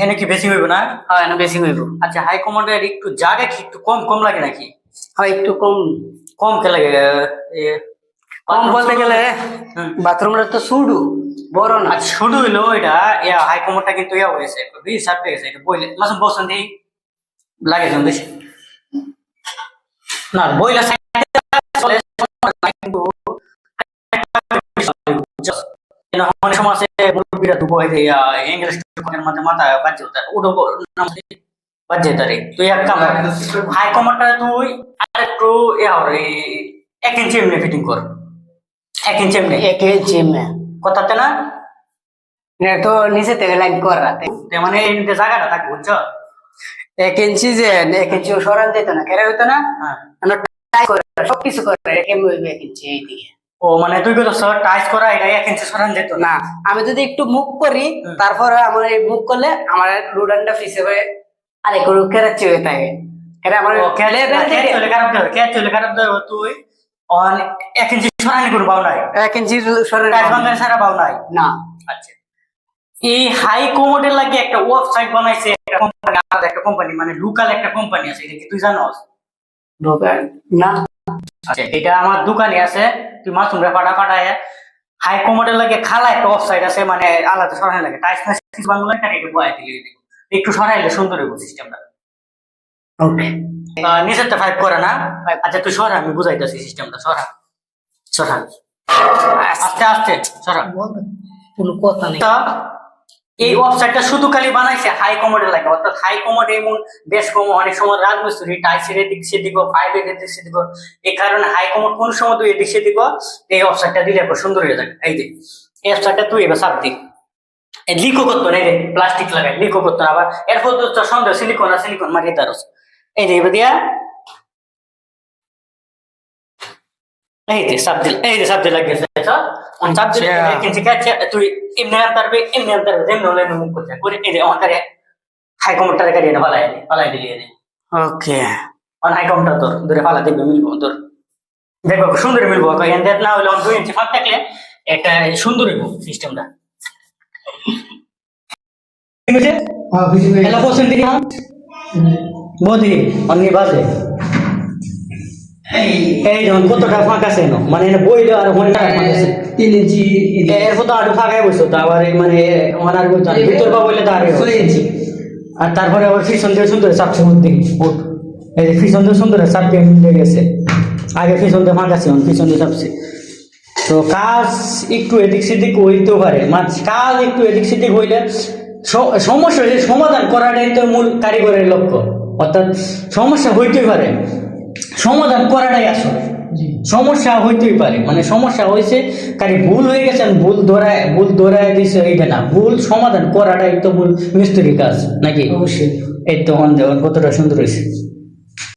এনে কি বেশি হইব না? হ্যাঁ এনে বেশি হইব। আচ্ছা হাই কমান্ডের একটু জায়গা কি একটু কম কম লাগে নাকি? হয় একটু কম কম কে লাগে? কম বলতে গেলে বাথরুমটা তো শুডু বড় না। আচ্ছা শুধু হইলো এটা হাই কমান্ডটা কিন্তু ইয়া হয়েছে বেশি সাপ গেছে এটা বইলে মাসুম বসন দিই লাগে জন বেশি না বইলা চলে কিন্তু অনেক সময় আছে মুরব্বীরা দুবো ইংলিশ মধ্যে মাথা বাজছে ওটা বাজছে তারে তুই এক কাম হাই কমান্ডটা তুই আর একটু এক ইঞ্চি এমনি ফিটিং কর 1 इंच में 1 इंच में কথাতে না ने तो नीचे থেকে লাইন কর রাতে মানে এই জায়গাটা থাকে বুঝছো 1 इंच যে 1 इंच সরান দিত না কেন হইতো না আমরা টাই করে সব কিছু করে কেমন হইবে 1 इंच এই দিকে ও মানে তুই কইলো স্যার টাইস করা এটা 1 इंच সরান দিত না আমি যদি একটু মুভ করি তারপর আমার এই মুভ করলে আমার রুডানটা ফিসে হয়ে আরে কোন কেরাচ্ছি হয়ে থাকে এটা আমার চলে খারাপ দেয় তুই অন 1 इंच সরানি করব বাউ নাই 1 इंच সরানি টাইস বাংলা সারা বাউ নাই না আচ্ছা এই হাই কমোডের লাগে একটা ওয়েবসাইট বানাইছে একটা কোম্পানি আলাদা একটা কোম্পানি মানে লোকাল একটা কোম্পানি আছে এটা কি তুই জানোস? লোকাল না আচ্ছা এটা আমার দোকানে আছে তুই মাসুমরা পাঠায় হাই কমোডের লাগে খালা একটা ওয়েবসাইট আছে মানে আলাদা সরানি লাগে টাইস বাংলা টাকা একটু বয় দিলে দিব একটু সরাইলে সুন্দর হবে সিস্টেমটা ওকে নিচেরটা 5 করে না আচ্ছা তুই সরা আমি বুঝাইতাছি সিস্টেমটা সরা সরা আস্তে আস্তে সরা কোনো কথা নেই এই ওয়েবসাইটটা শুধু খালি বানাইছে হাই কমোডের লাগে অর্থাৎ হাই কমোড এমন বেশ কম অনেক সময় রাজমিস্ত্রি টাইসের এদিক সেদিক ফাইভের এদিক সেদিক এই কারণে হাই কমোড কোন সময় তুই এদিক সেদিক এই ওয়েবসাইটটা দিলে সুন্দর হয়ে যাবে এই যে এই ওয়েবসাইটটা তুই এবার সাপ দিক লিকো করতো না রে প্লাস্টিক লাগাই লিকো করতো না আবার এরপর তো সন্দেহ সিলিকন মারিয়ে তারস এই যে এবার দিয়া এই যে সাবজেক্ট লাগিয়েছে তুই এমনি আনতে যেমন হলে মুখ করতে করে এই যে আমার হাই কমোডটা কাটিয়ে না পালাই দিলি ওকে অন হাই কমোডটা তোর ধরে পালা দিবে মিলবো তোর দেখবো সুন্দর মিলবো না হলে 2 ইঞ্চি ফাঁক থাকলে একটা সুন্দর হইব সিস্টেমটা এলা পছন্দ দিই বদি অন্য বাজে এই যখন কতটা ফাঁক আছে মানে বইলে আর ওখানে টাকা ফাঁক আছে 3 ইঞ্চি এরপর তো আরো ফাঁকাই বসো তো আবার মানে ওনার ভিতর বা বললে তো আর 6 ইঞ্চি আর তারপরে আবার ফিশন দিয়ে সুন্দর চাপছে মধ্যে এই যে ফিশন দিয়ে সুন্দর চাপতে মিলে গেছে আগে ফিশন দিয়ে ফাঁক আছে ফিশন দিয়ে চাপছে তো কাজ একটু এদিক সেদিক হইতেও পারে কাজ একটু এদিক সেদিক হইলে সমস্যা হইলে সমাধান করাটাই তো মূল কারিগরের লক্ষ্য অর্থাৎ সমস্যা হইতেই পারে সমাধান করাটাই আসলে সমস্যা হইতেই পারে মানে সমস্যা হয়েছে কারি ভুল হয়ে গেছে ভুল ধরায় দিছে এইটা না ভুল সমাধান করাটাই তো মূল মিস্ত্রির কাজ নাকি অবশ্যই এই তো কতটা সুন্দর হয়েছে